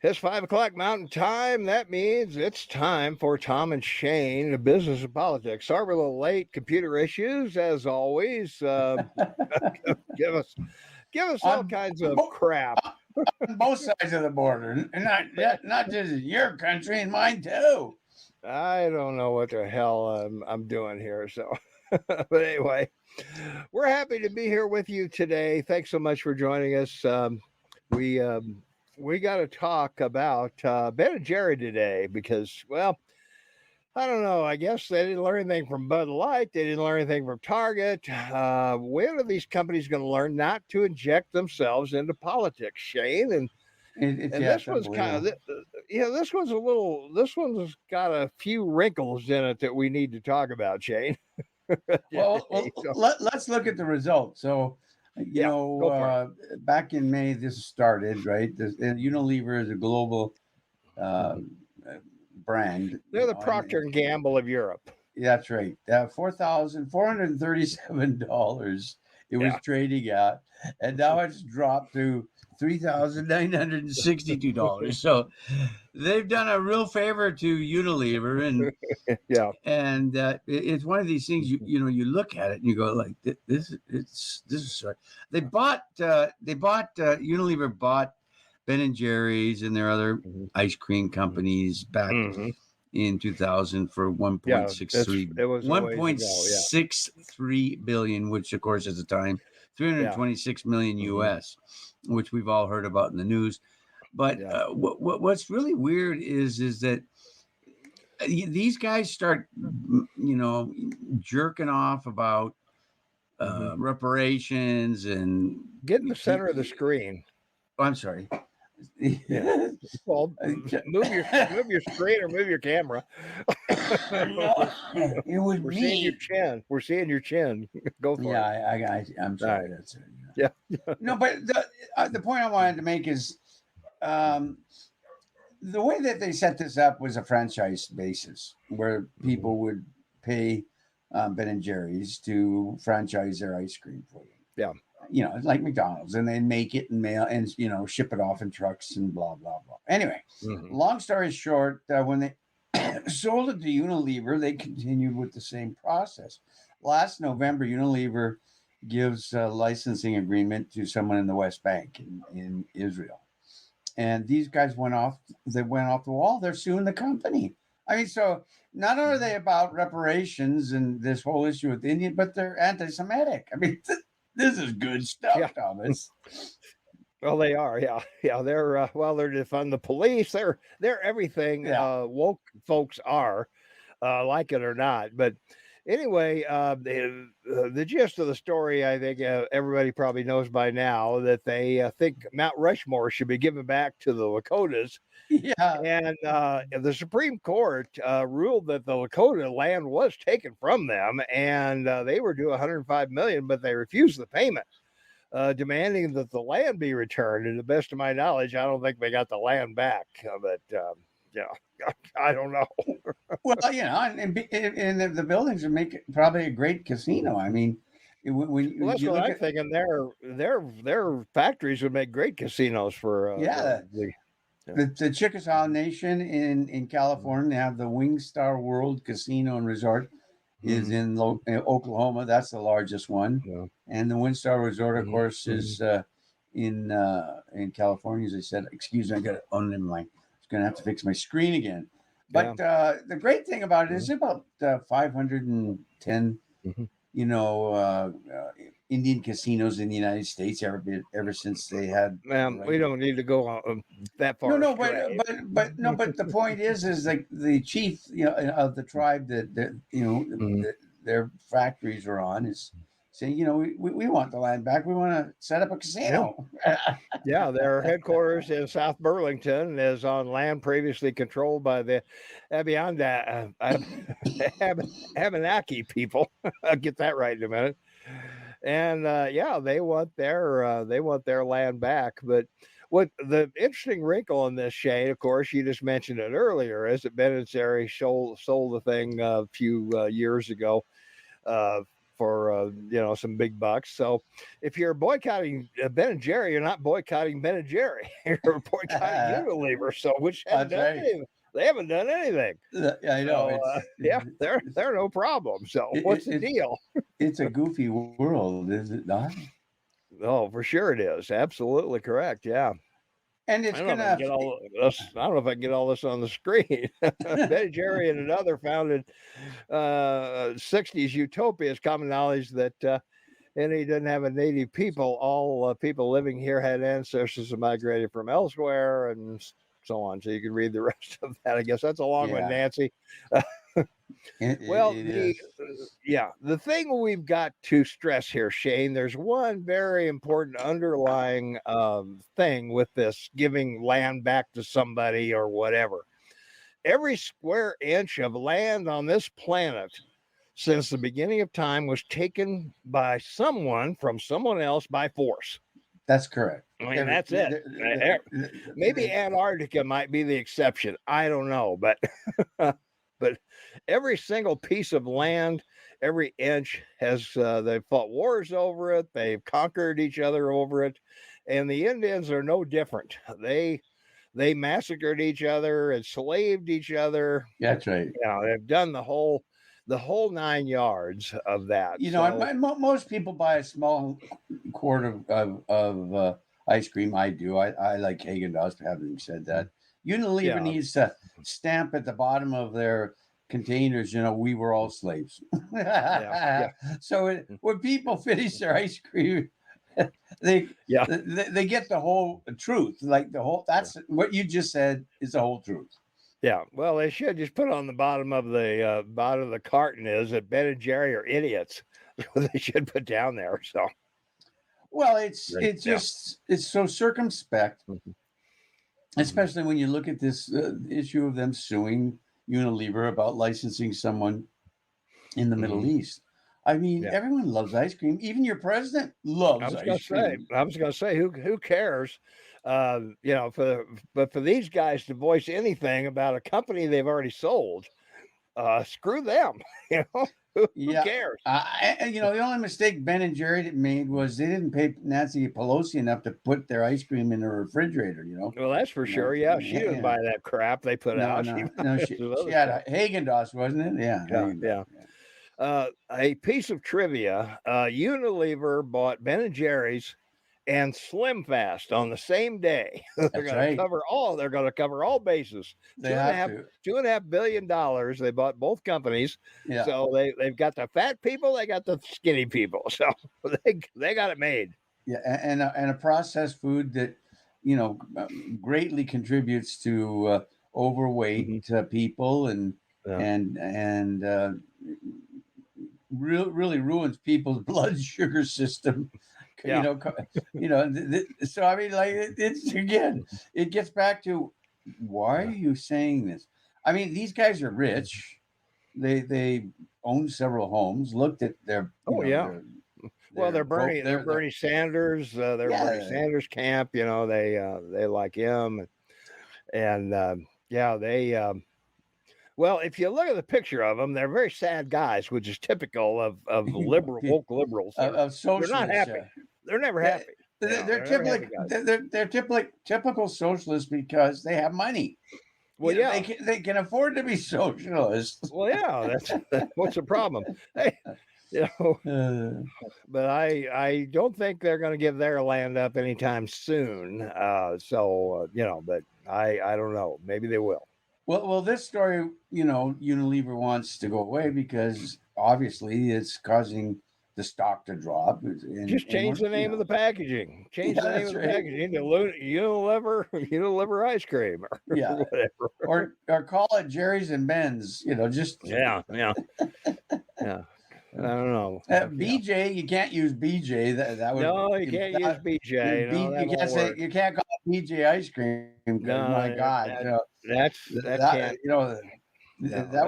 It's 5 o'clock Mountain Time. That means it's time for Tom and Shane, the business of politics. Sorry we're a little late. Computer issues, as always. Give us all on, kinds on of bo- crap. on both sides of the border, and not just in your country, and mine too. I don't know what the hell I'm doing here. So, but anyway, we're happy to be here with you today. Thanks so much for joining us. We we got to talk about Ben and Jerry today because, well, I don't know. I guess they didn't learn anything from Bud Light. They didn't learn anything from Target. When are these companies going to learn not to inject themselves into politics, Shane? And Yeah, this it's one's kind unbelievable. of, this one's a little. This one's got a few wrinkles in it that we need to talk about, Shane. Well, Today. So, let's look at the results. So, yeah, go for it. back in May, this started, right? Unilever is a global uh, brand, They're the Procter and and Gamble of Europe. that's right. $4,437 it was Yeah. trading at, and now it's dropped to $3,962. So they've done a real favor to Unilever, Yeah. it's one of these things you look at it and you go like this is sorry. Unilever bought Ben and Jerry's and their other Mhm. ice cream companies back Mhm. in 2000 for Yeah, 1.63 it was a ways ago. Yeah. 1.63 billion, which of course at the time Yeah. 326 million Mhm. US, which we've all heard about in the news. But Yeah. what's really weird is that these guys start, jerking off about Mhm. reparations and Get in the center of the screen. I'm sorry. Yeah. Well, move your screen or move your camera. No, it was We're seeing your me. chin. We're seeing your chin. Go for Yeah, it. I'm All sorry. right. That's it. Yeah. No, but the point I wanted to make is um, the way that they set this up was a franchise basis where Mhm. people would pay Ben and Jerry's to franchise their ice cream for them. Yeah. Like McDonald's, and then make it and mail and ship it off in trucks and blah blah blah. Anyway, Mhm. long story short, when they sold it to Unilever, they continued with the same process. Last November, Unilever gives a licensing agreement to someone in the West Bank in Israel, and these guys went off. They went off the wall. They're suing the company. I mean, so not only are they about reparations and this whole issue with India, but they're anti-Semitic. I mean, this is good Yeah. stuff, Thomas. Well, they are. Yeah. Yeah. They're they're defund the police. They're everything Yeah. woke folks are, like it or not. But anyway, the gist of the story, I think everybody probably knows by now that they think Mount Rushmore should be given back to the Lakotas. Yeah. And the Supreme Court ruled that the Lakota land was taken from them, and they were due 105 million, but they refused the payment, demanding that the land be returned. And to the best of my knowledge, I don't think they got the land back. I don't know. Well, and the buildings would make probably a great casino. I mean, when Well, that's you what look I'm at, thinking. Their factories would make great casinos for yeah, the yeah. the Chickasaw Nation in California, they have the Wingstar World Casino and Resort is Mhm. in Oklahoma. That's the largest one, Yeah. and the Windstar Resort, of Mhm. course, Mhm. is in California. As I said, excuse me, I got it on in my. I was going to have to fix my screen again. Yeah. But the great thing about it is Mhm. about 510, Mhm. you know, uh, uh, Indian casinos in the United States ever since they had the We right. don't need to go that No, far no, astray. but the point is like the chief, of the tribe Mhm. that their factories are on is saying, we want the land back. We want to set up a Yeah. casino. Yeah, their headquarters in South Burlington is on land previously controlled by the Abenaki people. I'll get that right in a minute. And yeah, they want their land back. But what the interesting wrinkle in this, Shane, of course, you just mentioned it earlier, is that Ben and Jerry sold the thing a few years ago uh, for some big bucks. So if you're boycotting Ben and Jerry, you're not boycotting Ben and Jerry. You're boycotting Unilever. So which hadn't That's done right. anything. They haven't done anything. I know. So yeah, they're no problem. So what's the deal? It's a goofy world, is it not? Oh, for sure it is. Absolutely correct. Yeah. And I it's don't know if I gonna. can get all this. I don't know if I can get all this on the screen. Ben Jerry and another founded 60s utopia is common knowledge that and he didn't have a native people. All people living here had ancestors who migrated from elsewhere, and so on. So you can read the rest of that. I guess that's a long one, Yeah, Nancy. Well, it is. the thing we've got to stress here, Shane, there's one very important underlying thing with this giving land back to somebody or whatever. Every square inch of land on this planet since the beginning of time was taken by someone from someone else by force. That's correct. I mean, that's it. Maybe Antarctica might be the exception. I don't know, but but every single piece of land, every inch has they've fought wars over it. They've conquered each other over it, and the Indians are no different. They massacred each other, enslaved each other. That's right. They've done the whole 9 yards of that. Most people buy a small quart of ice cream. I do. I like Haagen-Dazs. Having said that, Unilever needs to stamp at the bottom of their containers. We were all slaves. So when people finish their ice cream, they get the whole truth. Like the whole. That's what you just said is the whole truth. Yeah, well, they should just put on the bottom of the carton is that Ben and Jerry are idiots. They should put down there. So, well, it's so circumspect, especially when you look at this issue of them suing Unilever about licensing someone in the Middle East. I mean, everyone loves ice cream. Even your president loves ice cream. I was going to say, who cares? But for these guys to voice anything about a company they've already sold, screw them. Who cares? The only mistake Ben and Jerry made was they didn't pay Nancy Pelosi enough to put their ice cream in her refrigerator. Well, that's for sure. Yeah, she didn't buy that crap they put out. She had Haagen-Dazs, wasn't it? Yeah. A piece of trivia: Unilever bought Ben and Jerry's and Slim Fast on the same day. They're going to cover all. They're going to cover all bases. $2.5 billion. They bought both companies. Yeah. So they've got the fat people. They got the skinny people. So they got it made. Yeah, and a processed food that greatly contributes to overweight people and really ruins people's blood sugar system. So I mean, like it's again, it gets back to why are you saying this? I mean, these guys are rich. They own several homes. Looked at their they're Bernie Sanders. They're Bernie Sanders camp. They like him, and well, if you look at the picture of them, they're very sad guys, which is typical of woke liberals. Of socialists. They're not happy. They're never happy. They're typical socialists because they have money. Well, they can afford to be socialists. Well, that's what's the problem? Hey, but I don't think they're going to give their land up anytime soon. But I don't know. Maybe they will. Well, this story, Unilever wants to go away because obviously it's causing the stock to drop. Just change the name of the packaging. Change the name of the packaging to Unilever ice cream or whatever. Or call it Jerry's and Ben's. Yeah. I don't know. BJ, you can't use BJ. That would you can't use BJ. You can't call it BJ ice cream. No, my God, that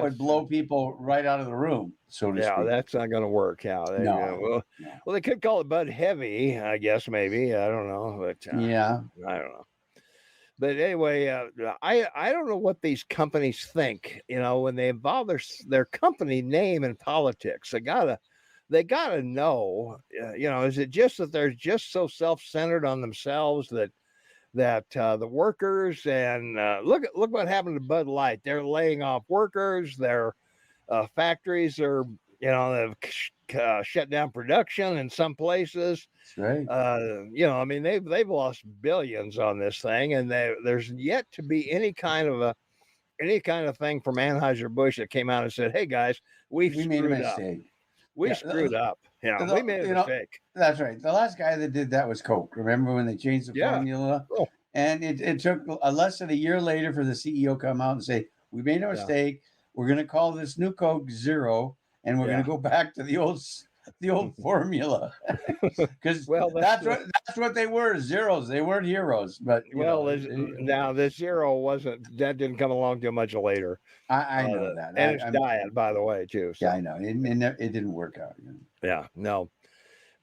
would blow people right out of the room. So to speak. That's not going to work. Well, they could call it Bud Heavy, I guess. Maybe I don't know, but I don't know. But anyway, I don't know what these companies think. When they involve their company name in politics, they gotta they got to know, is it just that they're just so self-centered on themselves that the workers and look what happened to Bud Light. They're laying off workers. Their factories are, they've shut down production in some places. That's right. I mean, they've lost billions on this thing, and there's yet to be any kind of thing from Anheuser-Busch that came out and said, "Hey guys, We made a screwed up. mistake. We Yeah, screwed up. Yeah, we made a mistake." that's right. The last guy that did that was Coke. Remember when they changed the Yeah. formula? Oh, And it took less than a year later for the CEO come out and say, "We made a yeah. mistake. We're going to call this new Coke Zero, and we're going Yeah. to go back to the old formula." Because Well, that's what they were, zeros. They weren't heroes. But now the Zero didn't come along too much later. I know that, and it's diet, by the way, too. So. Yeah, I know. It didn't work out. Yeah, no,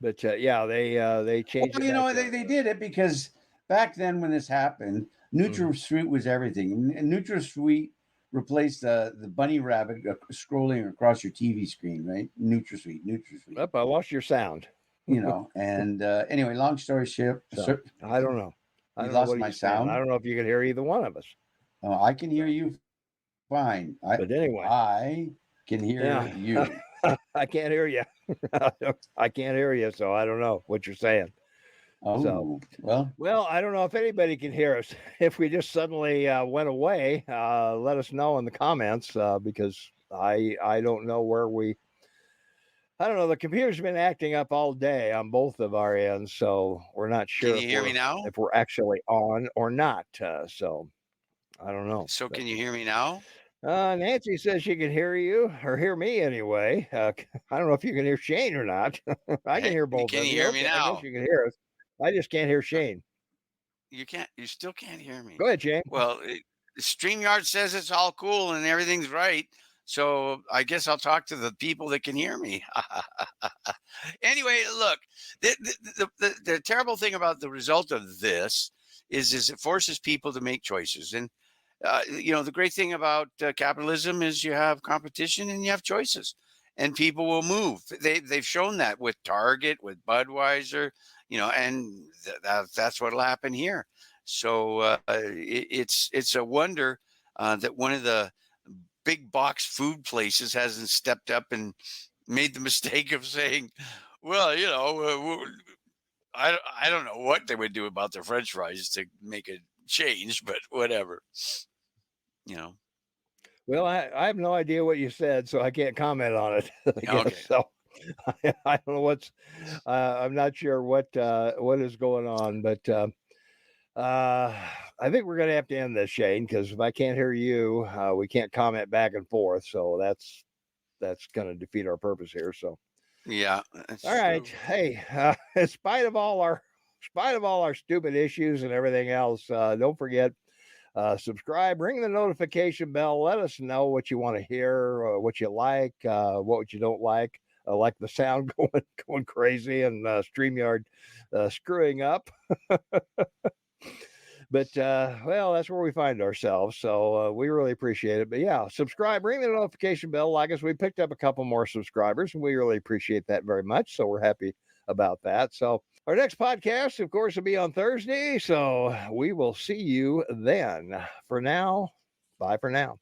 but they changed. Well, they did it because back then when this happened, NutraSweet was everything, and NutraSweet replaced the bunny rabbit scrolling across your TV screen, right? NutraSweet. Up, I lost your sound. And anyway, long story short, I don't know. I You don't know lost what my he's saying. sound? I don't know if you can hear either one of us. Oh, I can hear you fine. But anyway, I can hear you. I can't hear you. I can't hear you, so I don't know what you're saying. Oh, So, well, I don't know if anybody can hear us. If we just suddenly went away, let us know in the comments because I don't know where I don't know. The computer's been acting up all day on both of our ends, so we're not sure. Can you hear me now? If we're actually on or not. So I don't know. So can you hear me now? Nancy says she can hear you or hear me anyway. I don't know if you can hear Shane or not. I can hear both. Can of you you. hear me I now? guess you can hear us. I just can't hear Shane. You can't. You still can't hear me. Go ahead, Shane. Well, StreamYard says it's all cool and everything's right. So I guess I'll talk to the people that can hear me. Anyway, look, the terrible thing about the result of this is it forces people to make choices. And, the great thing about capitalism is you have competition and you have choices. And people will move. They've shown that with Target, with Budweiser, and that's what'll happen here. So it's a wonder that one of the big box food places hasn't stepped up and made the mistake of saying, well, I don't know what they would do about their French fries to make a change, but whatever. Well, I have no idea what you said, so I can't comment on it. Okay. So I don't know I'm not sure what is going on, but I think we're going to have to end this, Shane, because if I can't hear you, we can't comment back and forth. So that's going to defeat our purpose here. So yeah. All right. True. Hey, in spite of all our stupid issues and everything else, don't forget. Subscribe, ring the notification bell. Let us know what you want to hear, what you like, what you don't like the sound going crazy and StreamYard screwing up. But well, that's where we find ourselves. So we really appreciate it. But yeah, subscribe, ring the notification bell. Like us, we picked up a couple more subscribers, and we really appreciate that very much. So we're happy about that. So our next podcast, of course, will be on Thursday. So we will see you then. For now, bye for now.